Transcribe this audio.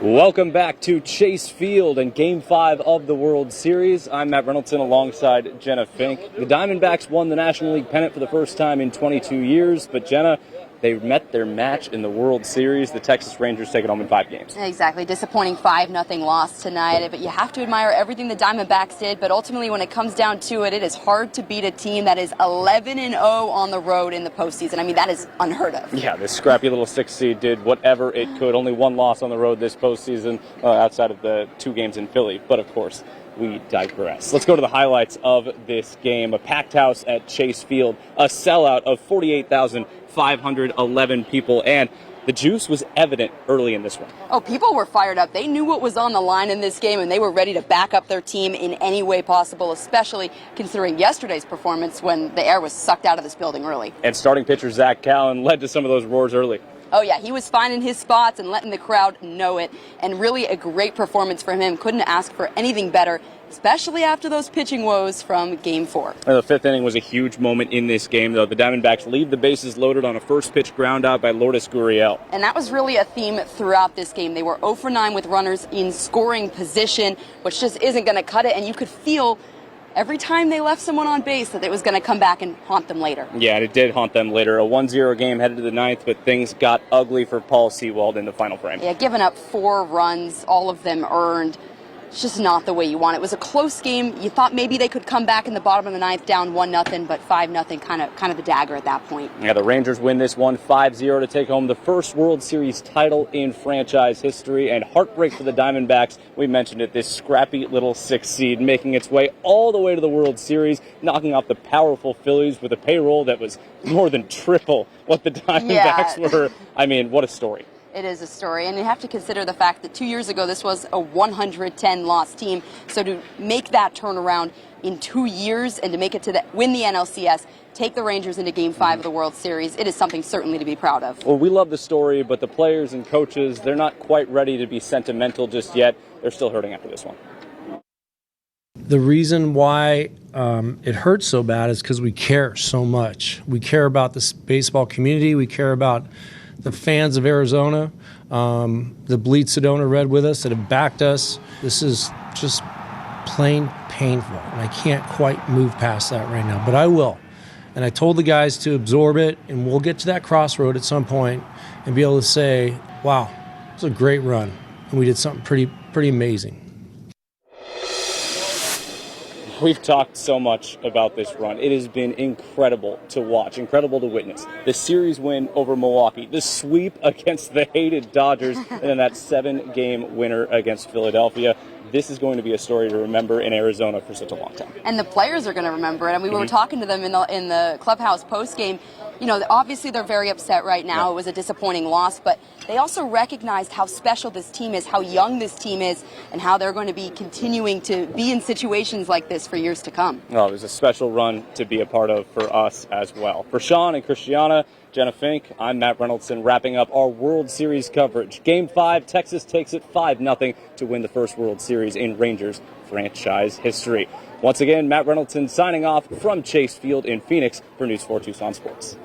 Welcome back to Chase Field and Game 5 of the World Series. I'm Matt Reynoldson alongside Jenna Fink. The Diamondbacks won the National League pennant for the first time in 22 years, but Jenna, they met their match in the World Series. The Texas Rangers take it home in 5 games. Exactly. Disappointing 5-0 loss tonight, but you have to admire everything the Diamondbacks did, but ultimately when it comes down to it, it is hard to beat a team that is 11-0 on the road in the postseason. I mean, that is unheard of. Yeah, this scrappy little 6 seed did whatever it could. Only 1 loss on the road this postseason, outside of the 2 games in Philly. But of course, we digress. Let's go to the highlights of this game. A packed house at Chase Field, a sellout of 48,511 people, and the juice was evident early in this one. Oh, people were fired up. They knew what was on the line in this game, and they were ready to back up their team in any way possible, especially considering yesterday's performance when the air was sucked out of this building early. And starting pitcher Zach Callen led to some of those roars early. Oh, yeah, he was finding his spots and letting the crowd know it, and really a great performance from him. Couldn't ask for anything better, especially after those pitching woes from Game 4. The 5th inning was a huge moment in this game, though. The Diamondbacks leave the bases loaded on a first-pitch ground out by Lourdes Gurriel. And that was really a theme throughout this game. They were 0 for 9 with runners in scoring position, which just isn't going to cut it, and you could feel every time they left someone on base that it was going to come back and haunt them later. Yeah, and it did haunt them later. A 1-0 game headed to the 9th, but things got ugly for Paul Sewald in the final frame. Yeah, giving up 4 runs, all of them earned. It's just not the way you want it. It was a close game. You thought maybe they could come back in the bottom of the 9th down 1-0, but 5-0 kind of the dagger at that point. Yeah, the Rangers win this one 5-0 to take home the first World Series title in franchise history, and heartbreak for the Diamondbacks. We mentioned it, this scrappy little 6 seed making its way all the way to the World Series, knocking off the powerful Phillies with a payroll that was more than triple what the Diamondbacks were. I mean, what a story. It is a story, and you have to consider the fact that 2 years ago this was a 110-loss team. So to make that turnaround in 2 years and to make it to win the NLCS, take the Rangers into Game 5 of the World Series, it is something certainly to be proud of. Well, we love the story, but the players and coaches, they're not quite ready to be sentimental just yet. They're still hurting after this one. The reason why it hurts so bad is because we care so much. We care about this baseball community. We care about the fans of Arizona, the Bleed Sedona Red with us that have backed us. This is just plain painful, and I can't quite move past that right now, but I will. And I told the guys to absorb it, and we'll get to that crossroad at some point and be able to say, wow, it was a great run, and we did something pretty amazing. We've talked so much about this run. It has been incredible to watch, incredible to witness. The series win over Milwaukee, the sweep against the hated Dodgers, and then that 7-game winner against Philadelphia. This is going to be a story to remember in Arizona for such a long time. And the players are going to remember it. And we were talking to them in the clubhouse post-game. You know, obviously they're very upset right now. Yeah. It was a disappointing loss, but they also recognized how special this team is, how young this team is, and how they're going to be continuing to be in situations like this for years to come. Oh, it was a special run to be a part of for us as well. For Sean and Christiana, Jenna Fink, I'm Matt Reynoldson, wrapping up our World Series coverage. Game 5, Texas takes it 5-0 to win the first World Series in Rangers franchise history. Once again, Matt Reynoldson signing off from Chase Field in Phoenix for News 4 Tucson Sports.